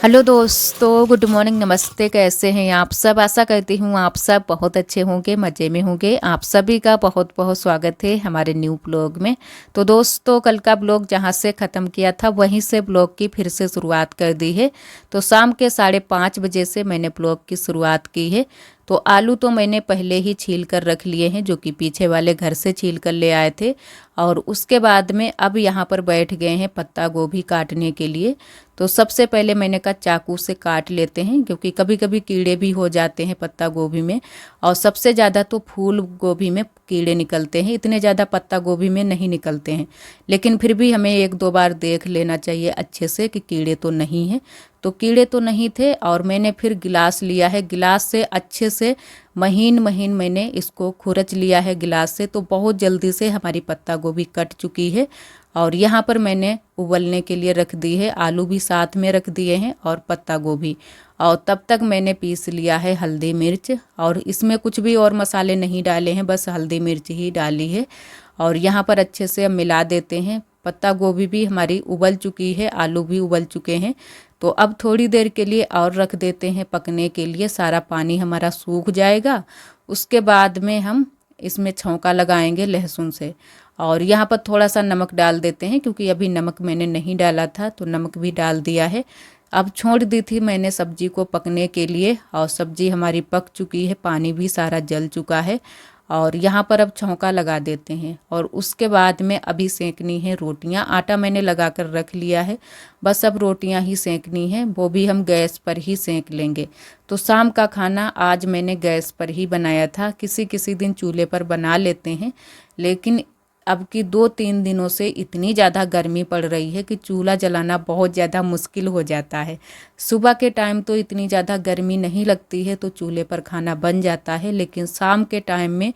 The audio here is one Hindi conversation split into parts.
हेलो दोस्तों, गुड मॉर्निंग, नमस्ते। कैसे हैं आप सब? आशा करती हूँ आप सब बहुत अच्छे होंगे, मज़े में होंगे। आप सभी का बहुत बहुत स्वागत है हमारे न्यू ब्लॉग में। तो दोस्तों, कल का ब्लॉग जहाँ से ख़त्म किया था वहीं से ब्लॉग की फिर से शुरुआत कर दी है। तो शाम के 5:30 बजे से मैंने ब्लॉग की शुरुआत की है। तो आलू तो मैंने पहले ही छील कर रख लिए हैं, जो कि पीछे वाले घर से छील कर ले आए थे। और उसके बाद में अब यहाँ पर बैठ गए हैं पत्ता गोभी काटने के लिए। तो सबसे पहले मैंने कहा चाकू से काट लेते हैं, क्योंकि कभी कभी कीड़े भी हो जाते हैं पत्ता गोभी में। और सबसे ज़्यादा तो फूल गोभी में कीड़े निकलते हैं, इतने ज़्यादा पत्ता गोभी में नहीं निकलते हैं। लेकिन फिर भी हमें एक दो बार देख लेना चाहिए अच्छे से कि कीड़े तो नहीं हैं। तो कीड़े तो नहीं थे। और मैंने फिर गिलास लिया है, गिलास से अच्छे से महीन महीन मैंने इसको खुरच लिया है गिलास से। तो बहुत जल्दी से हमारी पत्ता गोभी कट चुकी है। और यहाँ पर मैंने उबलने के लिए रख दी है, आलू भी साथ में रख दिए हैं और पत्ता गोभी। और तब तक मैंने पीस लिया है हल्दी मिर्च, और इसमें कुछ भी और मसाले नहीं डाले हैं, बस हल्दी मिर्च ही डाली है। और यहाँ पर अच्छे से हम मिला देते हैं। पत्ता गोभी भी हमारी उबल चुकी है, आलू भी उबल चुके हैं। तो अब थोड़ी देर के लिए और रख देते हैं पकने के लिए, सारा पानी हमारा सूख जाएगा। उसके बाद में हम इसमें छौंका लगाएंगे लहसुन से। और यहाँ पर थोड़ा सा नमक डाल देते हैं, क्योंकि अभी नमक मैंने नहीं डाला था, तो नमक भी डाल दिया है। अब छोड़ दी थी मैंने सब्जी को पकने के लिए, और सब्जी हमारी पक चुकी है, पानी भी सारा जल चुका है। और यहाँ पर अब छौंका लगा देते हैं। और उसके बाद में अभी सेंकनी है रोटियाँ। आटा मैंने लगा कर रख लिया है, बस अब रोटियाँ ही सेंकनी है, वो भी हम गैस पर ही सेंक लेंगे। तो शाम का खाना आज मैंने गैस पर ही बनाया था, किसी किसी दिन चूल्हे पर बना लेते हैं। लेकिन अब की 2-3 दिनों से इतनी ज़्यादा गर्मी पड़ रही है कि चूल्हा जलाना बहुत ज़्यादा मुश्किल हो जाता है। सुबह के टाइम तो इतनी ज़्यादा गर्मी नहीं लगती है, तो चूल्हे पर खाना बन जाता है। लेकिन शाम के टाइम में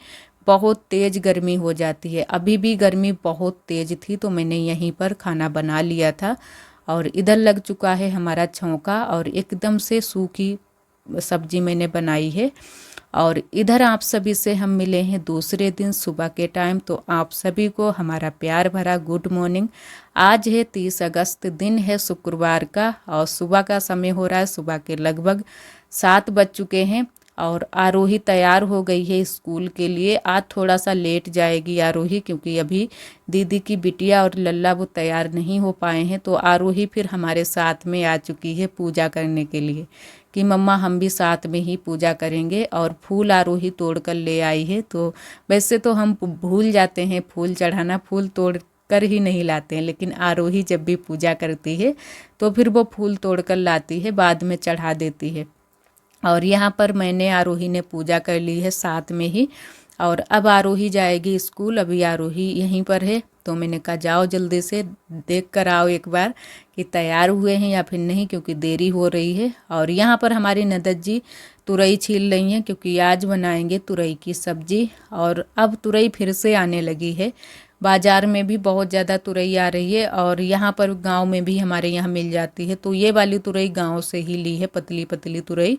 बहुत तेज़ गर्मी हो जाती है। अभी भी गर्मी बहुत तेज़ थी, तो मैंने यहीं पर खाना बना लिया था। और इधर लग चुका है हमारा छौंका, और एकदम से सूखी सब्जी मैंने बनाई है। और इधर आप सभी से हम मिले हैं दूसरे दिन सुबह के टाइम। तो आप सभी को हमारा प्यार भरा गुड मॉर्निंग। आज है 30 अगस्त, दिन है शुक्रवार का, और सुबह का समय हो रहा है, सुबह के लगभग 7 बज चुके हैं। और आरोही तैयार हो गई है स्कूल के लिए। आज थोड़ा सा लेट जाएगी आरोही, क्योंकि अभी दीदी की बिटिया और लल्ला वो तैयार नहीं हो पाए हैं। तो आरोही फिर हमारे साथ में आ चुकी है पूजा करने के लिए, कि मम्मा हम भी साथ में ही पूजा करेंगे। और फूल आरोही तोड़ कर ले आई है। तो वैसे तो हम भूल जाते हैं फूल चढ़ाना, फूल तोड़ कर ही नहीं लाते हैं, लेकिन आरोही जब भी पूजा करती है तो फिर वो फूल तोड़ कर लाती है, बाद में चढ़ा देती है। और यहाँ पर मैंने आरोही ने पूजा कर ली है साथ में ही। और अब आरोही जाएगी स्कूल, अभी आरोही यहीं पर है। तो मैंने कहा जाओ जल्दी से देख कर आओ एक बार कि तैयार हुए हैं या फिर नहीं, क्योंकि देरी हो रही है। और यहाँ पर हमारी ननद जी तुरई छील रही हैं, क्योंकि आज बनाएंगे तुरई की सब्जी। और अब तुरई फिर से आने लगी है, बाज़ार में भी बहुत ज़्यादा तुरई आ रही है, और यहाँ पर गांव में भी हमारे यहाँ मिल जाती है। तो ये वाली तुरई गांव से ही ली है, पतली पतली तुरई।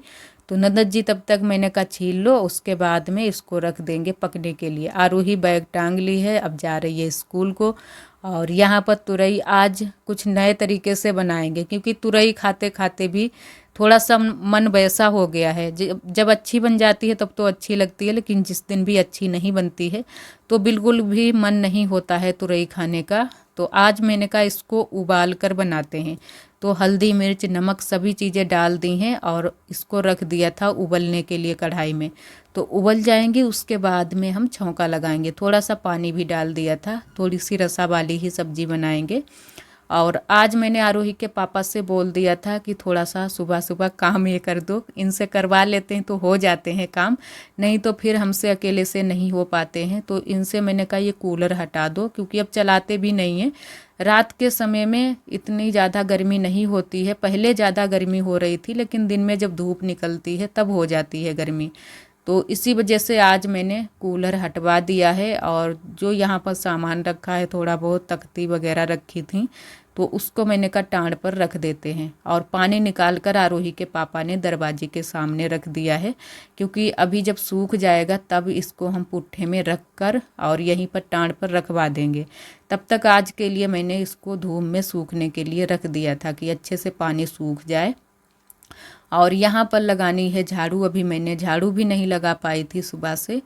तो ननद जी तब तक मैंने कहा छील लो, उसके बाद में इसको रख देंगे पकने के लिए। आरोही बैग टांग ली है, अब जा रही है स्कूल को। और यहाँ पर तुरई आज कुछ नए तरीके से बनाएंगे, क्योंकि तुरई खाते खाते भी थोड़ा सा मन वैसा हो गया है। जब अच्छी बन जाती है तब तो अच्छी लगती है, लेकिन जिस दिन भी अच्छी नहीं बनती है तो बिल्कुल भी मन नहीं होता है तुरई खाने का। तो आज मैंने कहा इसको उबाल कर बनाते हैं। तो हल्दी मिर्च नमक सभी चीज़ें डाल दी हैं, और इसको रख दिया था उबलने के लिए कढ़ाई में। तो उबल जाएंगी, उसके बाद में हम छौंका लगाएंगे। थोड़ा सा पानी भी डाल दिया था, थोड़ी सी रसा वाली ही सब्जी बनाएंगे। और आज मैंने आरोही के पापा से बोल दिया था कि थोड़ा सा सुबह सुबह काम ये कर दो, इनसे करवा लेते हैं तो हो जाते हैं काम, नहीं तो फिर हमसे अकेले से नहीं हो पाते हैं। तो इनसे मैंने कहा ये कूलर हटा दो, क्योंकि अब चलाते भी नहीं हैं। रात के समय में इतनी ज़्यादा गर्मी नहीं होती है, पहले ज़्यादा गर्मी हो रही थी, लेकिन दिन में जब धूप निकलती है तब हो जाती है गर्मी। तो इसी वजह से आज मैंने कूलर हटवा दिया है। और जो यहाँ पर सामान रखा है, थोड़ा बहुत तख्ती वगैरह रखी थी, तो उसको मैंने कहा टांड पर रख देते हैं। और पानी निकाल कर आरोही के पापा ने दरवाजे के सामने रख दिया है, क्योंकि अभी जब सूख जाएगा तब इसको हम पुट्ठे में रख कर और यहीं पर टांड पर रखवा देंगे। तब तक आज के लिए मैंने इसको धूप में सूखने के लिए रख दिया था, कि अच्छे से पानी सूख जाए। और यहाँ पर लगानी है झाड़ू। अभी मैंने झाड़ू भी नहीं लगा पाई थी सुबह से,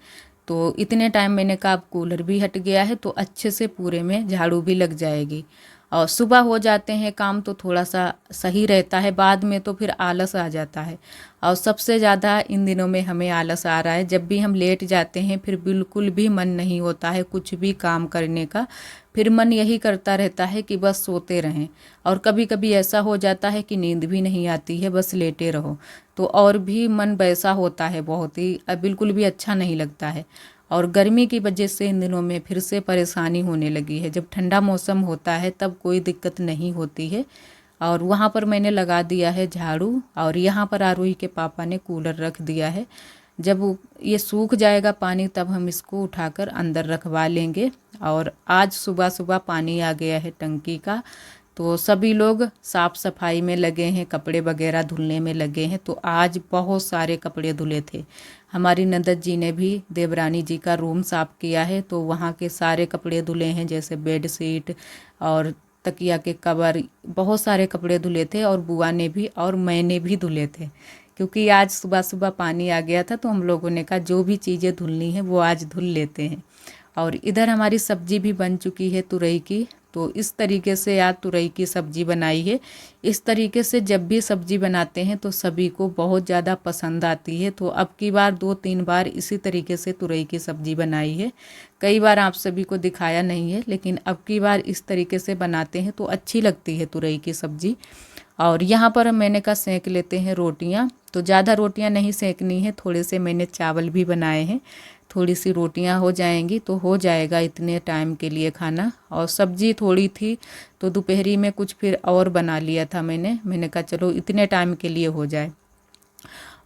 तो इतने टाइम मैंने कहा अब कूलर भी हट गया है तो अच्छे से पूरे में झाड़ू भी लग जाएगी। और सुबह हो जाते हैं काम तो थोड़ा सा सही रहता है, बाद में तो फिर आलस आ जाता है। और सबसे ज़्यादा इन दिनों में हमें आलस आ रहा है। जब भी हम लेट जाते हैं फिर बिल्कुल भी मन नहीं होता है कुछ भी काम करने का। फिर मन यही करता रहता है कि बस सोते रहें। और कभी कभी ऐसा हो जाता है कि नींद भी नहीं आती है, बस लेटे रहो, तो और भी मन वैसा होता है, बहुत ही बिल्कुल भी अच्छा नहीं लगता है। और गर्मी की वजह से इन दिनों में फिर से परेशानी होने लगी है। जब ठंडा मौसम होता है तब कोई दिक्कत नहीं होती है। और वहाँ पर मैंने लगा दिया है झाड़ू, और यहाँ पर आरोही के पापा ने कूलर रख दिया है। जब ये सूख जाएगा पानी तब हम इसको उठाकर अंदर रखवा लेंगे। और आज सुबह सुबह पानी आ गया है टंकी का, तो सभी लोग साफ़ सफाई में लगे हैं, कपड़े वगैरह धुलने में लगे हैं। तो आज बहुत सारे कपड़े धुले थे। हमारी नंदत जी ने भी देवरानी जी का रूम साफ़ किया है, तो वहाँ के सारे कपड़े धुले हैं, जैसे बेड शीट और तकिया के कवर, बहुत सारे कपड़े धुले थे। और बुआ ने भी और मैंने भी धुले थे, क्योंकि आज सुबह सुबह पानी आ गया था तो हम लोगों ने कहा जो भी चीज़ें धुलनी है वो आज धुल लेते हैं। और इधर हमारी सब्जी भी बन चुकी है तुरई की। तो इस तरीके से आज तुरई की सब्जी बनाई है। इस तरीके से जब भी सब्जी बनाते हैं तो सभी को बहुत ज़्यादा पसंद आती है। तो अब की बार 2-3 बार इसी तरीके से तुरई की सब्जी बनाई है। कई बार आप सभी को दिखाया नहीं है, लेकिन अब की बार इस तरीके से बनाते हैं तो अच्छी लगती है तुरई की सब्जी। और यहाँ पर मैंने कहा सेंक लेते हैं रोटियाँ। तो ज़्यादा रोटियाँ नहीं सेंकनी है, थोड़े से मैंने चावल भी बनाए हैं। थोड़ी सी रोटियां हो जाएंगी तो हो जाएगा इतने टाइम के लिए खाना। और सब्जी थोड़ी थी तो दोपहरी में कुछ फिर और बना लिया था मैंने कहा चलो इतने टाइम के लिए हो जाए।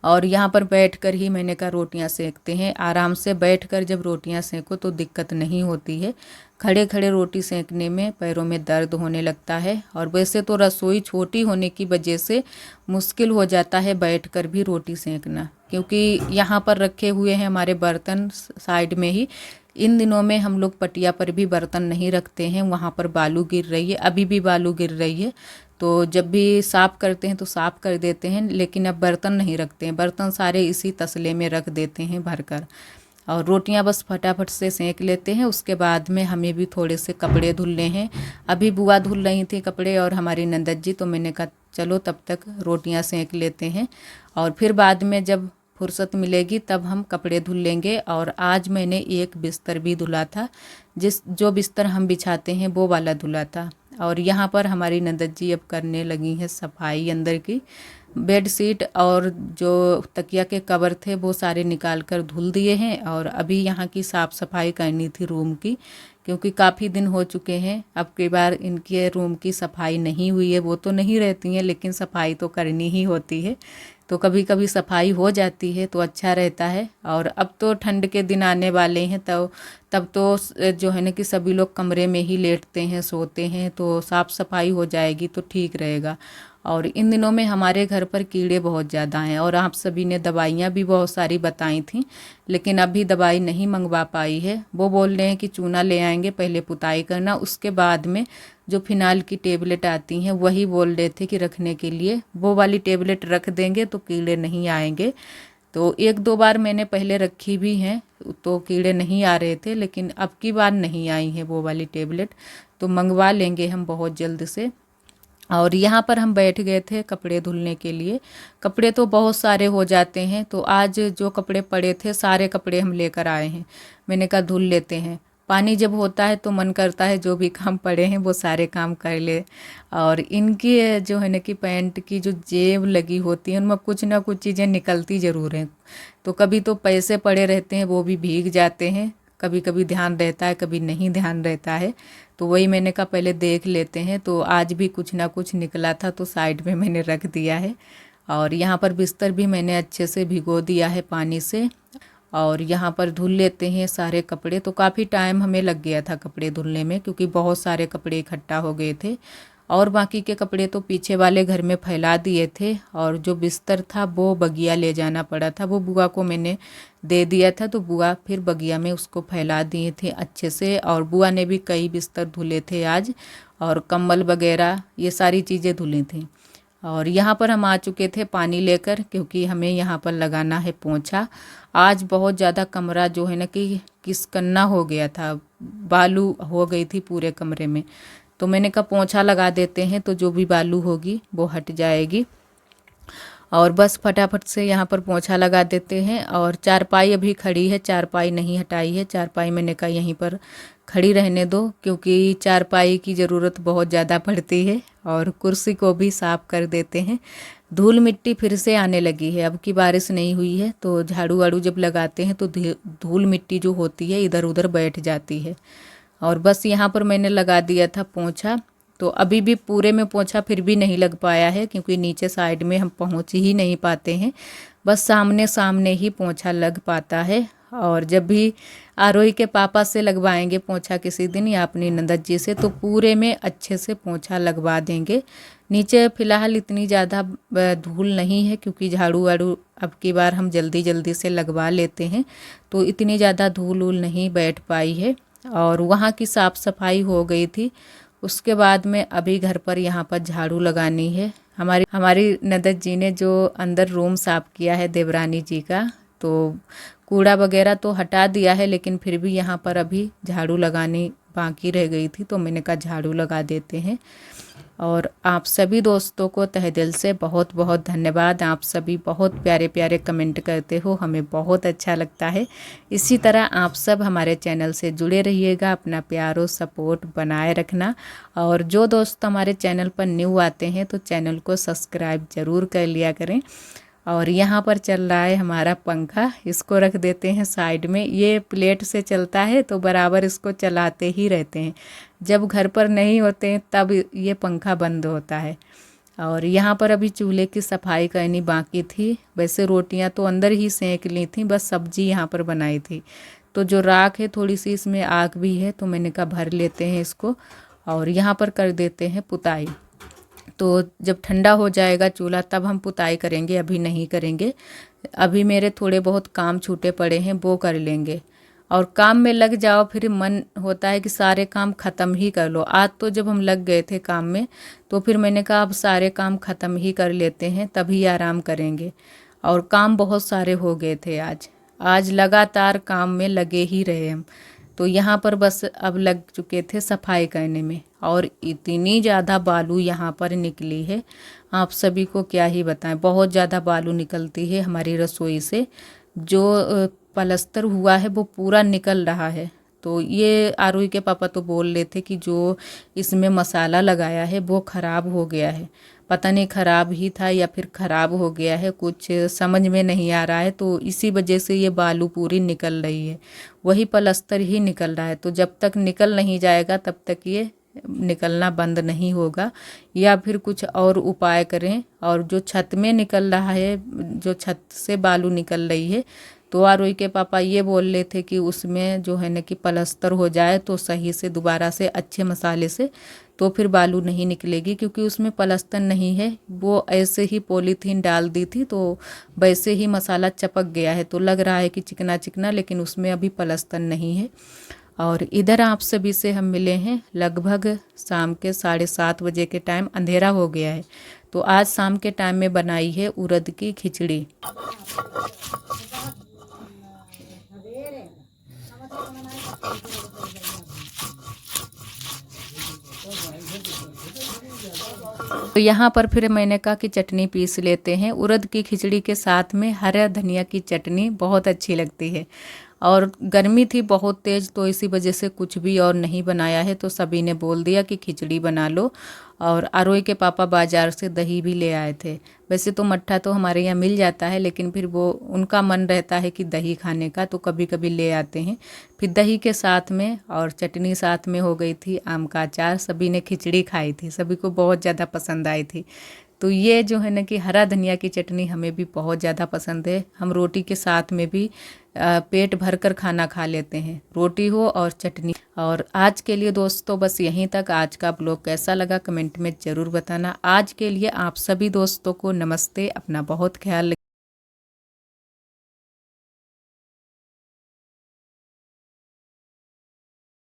और यहाँ पर बैठकर ही मैंने कहा रोटियां सेकते हैं। आराम से बैठकर जब रोटियां सेको तो दिक्कत नहीं होती है। खड़े खड़े रोटी सेकने में पैरों में दर्द होने लगता है। और वैसे तो रसोई छोटी होने की वजह से मुश्किल हो जाता है बैठकर भी रोटी सेकना, क्योंकि यहाँ पर रखे हुए हैं हमारे बर्तन साइड में ही। इन दिनों में हम लोग पटिया पर भी बर्तन नहीं रखते हैं, वहाँ पर बालू गिर रही है, अभी भी बालू गिर रही है। तो जब भी साफ़ करते हैं तो साफ़ कर देते हैं, लेकिन अब बर्तन नहीं रखते हैं, बर्तन सारे इसी तसले में रख देते हैं भरकर। और रोटियां बस फटाफट से सेंक लेते हैं। उसके बाद में हमें भी थोड़े से कपड़े धुलने हैं। अभी बुआ धुल रही थी कपड़े और हमारी नंदत जी, तो मैंने कहा चलो तब तक रोटियां सेंक लेते हैं और फिर बाद में जब फुर्सत मिलेगी तब हम कपड़े धुल लेंगे। और आज मैंने एक बिस्तर भी धुला था, जो बिस्तर हम बिछाते हैं वो वाला धुला था। और यहाँ पर हमारी नंदत जी अब करने लगी हैं सफाई अंदर की। बेड शीट और जो तकिया के कवर थे वो सारे निकाल कर धुल दिए हैं। और अभी यहाँ की साफ़ सफाई करनी थी रूम की, क्योंकि काफ़ी दिन हो चुके हैं। अब की बार इनके रूम की सफाई नहीं हुई है। वो तो नहीं रहती हैं, लेकिन सफाई तो करनी ही होती है। तो कभी कभी सफाई हो जाती है तो अच्छा रहता है। और अब तो ठंड के दिन आने वाले हैं, तो तब तो जो है ना कि सभी लोग कमरे में ही लेटते हैं, सोते हैं, तो साफ़ सफाई हो जाएगी तो ठीक रहेगा। और इन दिनों में हमारे घर पर कीड़े बहुत ज़्यादा हैं। और आप सभी ने दवाइयाँ भी बहुत सारी बताई थी, लेकिन अभी दवाई नहीं मंगवा पाई है। वो बोल रहे हैं कि चूना ले आएंगे, पहले पुताई करना, उसके बाद में जो फिनाइल की टेबलेट आती हैं वही बोल रहे थे कि रखने के लिए, वो वाली टेबलेट रख देंगे तो कीड़े नहीं आएंगे। तो 1-2 बार मैंने पहले रखी भी हैं तो कीड़े नहीं आ रहे थे, लेकिन अब की बार नहीं आई है वो वाली टेबलेट, तो मंगवा लेंगे हम बहुत जल्द से। और यहाँ पर हम बैठ गए थे कपड़े धुलने के लिए। कपड़े तो बहुत सारे हो जाते हैं, तो आज जो कपड़े पड़े थे सारे कपड़े हम लेकर आए हैं। मैंने कहा धुल लेते हैं। पानी जब होता है तो मन करता है जो भी काम पड़े हैं वो सारे काम कर ले। और इनकी जो है ना कि पैंट की जो जेब लगी होती है उनमें कुछ ना कुछ चीज़ें निकलती ज़रूर हैं। तो कभी तो पैसे पड़े रहते हैं वो भी भीग जाते हैं, कभी कभी ध्यान रहता है, कभी नहीं ध्यान रहता है। तो वही मैंने कहा पहले देख लेते हैं। तो आज भी कुछ ना कुछ निकला था तो साइड में मैंने रख दिया है। और यहाँ पर बिस्तर भी मैंने अच्छे से भिगो दिया है पानी से। और यहाँ पर धुल लेते हैं सारे कपड़े। तो काफ़ी टाइम हमें लग गया था कपड़े धुलने में, क्योंकि बहुत सारे कपड़े इकट्ठा हो गए थे। और बाकी के कपड़े तो पीछे वाले घर में फैला दिए थे। और जो बिस्तर था वो बगिया ले जाना पड़ा था, वो बुआ को मैंने दे दिया था, तो बुआ फिर बगिया में उसको फैला दिए थे अच्छे से। और बुआ ने भी कई बिस्तर धुले थे आज, और कंबल वगैरह ये सारी चीज़ें धुली थी। और यहाँ पर हम आ चुके थे पानी लेकर, क्योंकि हमें यहाँ पर लगाना है पोंछा। आज बहुत ज़्यादा कमरा जो है ना कि किसकन्ना हो गया था, बालू हो गई थी पूरे कमरे में। तो मैंने कहा पोंछा लगा देते हैं तो जो भी बालू होगी वो हट जाएगी। और बस फटाफट से यहाँ पर पोंछा लगा देते हैं। और चारपाई अभी खड़ी है, चारपाई नहीं हटाई है। चारपाई मैंने कहा यहीं पर खड़ी रहने दो, क्योंकि चारपाई की ज़रूरत बहुत ज़्यादा पड़ती है। और कुर्सी को भी साफ़ कर देते हैं। धूल मिट्टी फिर से आने लगी है, अब की बारिश नहीं हुई है तो झाड़ू वाड़ू जब लगाते हैं तो धूल मिट्टी जो होती है इधर उधर बैठ जाती है। और बस यहाँ पर मैंने लगा दिया था पोंछा। तो अभी भी पूरे में पोंछा फिर भी नहीं लग पाया है, क्योंकि नीचे साइड में हम पहुँच ही नहीं पाते हैं। बस सामने सामने ही पोंछा लग पाता है। और जब भी आरोही के पापा से लगवाएंगे पोंछा किसी दिन, या अपनी नंदत जी से, तो पूरे में अच्छे से पोंछा लगवा देंगे। नीचे फ़िलहाल इतनी ज़्यादा धूल नहीं है, क्योंकि झाड़ू वाड़ू अब की बार हम जल्दी जल्दी से लगवा लेते हैं, तो इतनी ज़्यादा धूल वूल नहीं बैठ पाई है। और वहाँ की साफ़ सफाई हो गई थी। उसके बाद में अभी घर पर यहाँ पर झाड़ू लगानी है। हमारी नंदत जी ने जो अंदर रूम साफ़ किया है देवरानी जी का, तो कूड़ा वगैरह तो हटा दिया है, लेकिन फिर भी यहाँ पर अभी झाड़ू लगानी बाकी रह गई थी, तो मैंने कहा झाड़ू लगा देते हैं। और आप सभी दोस्तों को तहे दिल से बहुत बहुत धन्यवाद। आप सभी बहुत प्यारे प्यारे कमेंट करते हो, हमें बहुत अच्छा लगता है। इसी तरह आप सब हमारे चैनल से जुड़े रहिएगा, अपना प्यार और सपोर्ट बनाए रखना। और जो दोस्त हमारे चैनल पर न्यू आते हैं तो चैनल को सब्सक्राइब ज़रूर कर लिया करें। और यहाँ पर चल रहा है हमारा पंखा, इसको रख देते हैं साइड में। ये प्लेट से चलता है तो बराबर इसको चलाते ही रहते हैं। जब घर पर नहीं होते हैं तब ये पंखा बंद होता है। और यहाँ पर अभी चूल्हे की सफाई करनी बाकी थी। वैसे रोटियाँ तो अंदर ही सेंक ली थी, बस सब्जी यहाँ पर बनाई थी। तो जो राख है थोड़ी सी इसमें आग भी है, तो मैंने कहा भर लेते हैं इसको और यहाँ पर कर देते हैं पुताई। तो जब ठंडा हो जाएगा चूल्हा तब हम पुताई करेंगे, अभी नहीं करेंगे। अभी मेरे थोड़े बहुत काम छूटे पड़े हैं, वो कर लेंगे। और काम में लग जाओ फिर मन होता है कि सारे काम ख़त्म ही कर लो। आज तो जब हम लग गए थे काम में तो फिर मैंने कहा अब सारे काम ख़त्म ही कर लेते हैं, तभी आराम करेंगे। और काम बहुत सारे हो गए थे आज लगातार काम में लगे ही रहे हम। तो यहाँ पर बस अब लग चुके थे सफाई करने में। और इतनी ज़्यादा बालू यहाँ पर निकली है, आप सभी को क्या ही बताएं। बहुत ज़्यादा बालू निकलती है हमारी रसोई से। जो पलस्तर हुआ है वो पूरा निकल रहा है। तो ये आरोही के पापा तो बोल रहे थे कि जो इसमें मसाला लगाया है वो ख़राब हो गया है। पता नहीं ख़राब ही था या फिर ख़राब हो गया है, कुछ समझ में नहीं आ रहा है। तो इसी वजह से ये बालू पूरी निकल रही है, वही पलस्तर ही निकल रहा है। तो जब तक निकल नहीं जाएगा तब तक ये निकलना बंद नहीं होगा, या फिर कुछ और उपाय करें। और जो छत में निकल रहा है, जो छत से बालू निकल रही है, तो आरोही के पापा ये बोल रहे थे कि उसमें जो है ना कि पलस्तर हो जाए तो सही से दोबारा से अच्छे मसाले से, तो फिर बालू नहीं निकलेगी। क्योंकि उसमें पलस्तर नहीं है, वो ऐसे ही पॉलीथीन डाल दी थी तो वैसे ही मसाला चपक गया है। तो लग रहा है कि चिकना चिकना, लेकिन उसमें अभी पलस्तर नहीं है। और इधर आप सभी से हम मिले हैं लगभग शाम के 7:30 बजे के टाइम, अंधेरा हो गया है। तो आज शाम के टाइम में बनाई है उड़द की खिचड़ी। तो यहाँ पर फिर मैंने कहा कि चटनी पीस लेते हैं। उड़द की खिचड़ी के साथ में हरा धनिया की चटनी बहुत अच्छी लगती है। और गर्मी थी बहुत तेज़, तो इसी वजह से कुछ भी और नहीं बनाया है। तो सभी ने बोल दिया कि खिचड़ी बना लो। और आरोही के पापा बाज़ार से दही भी ले आए थे। वैसे तो मट्ठा तो हमारे यहाँ मिल जाता है, लेकिन फिर वो उनका मन रहता है कि दही खाने का, तो कभी कभी ले आते हैं। फिर दही के साथ में और चटनी साथ में हो गई थी, आम का अचार। सभी ने खिचड़ी खाई थी, सभी को बहुत ज़्यादा पसंद आई थी। तो ये जो है ना कि हरा धनिया की चटनी हमें भी बहुत ज़्यादा पसंद है। हम रोटी के साथ में भी पेट भर कर खाना खा लेते हैं, रोटी हो और चटनी। और आज के लिए दोस्तों बस यहीं तक। आज का ब्लॉग कैसा लगा कमेंट में ज़रूर बताना। आज के लिए आप सभी दोस्तों को नमस्ते, अपना बहुत ख्याल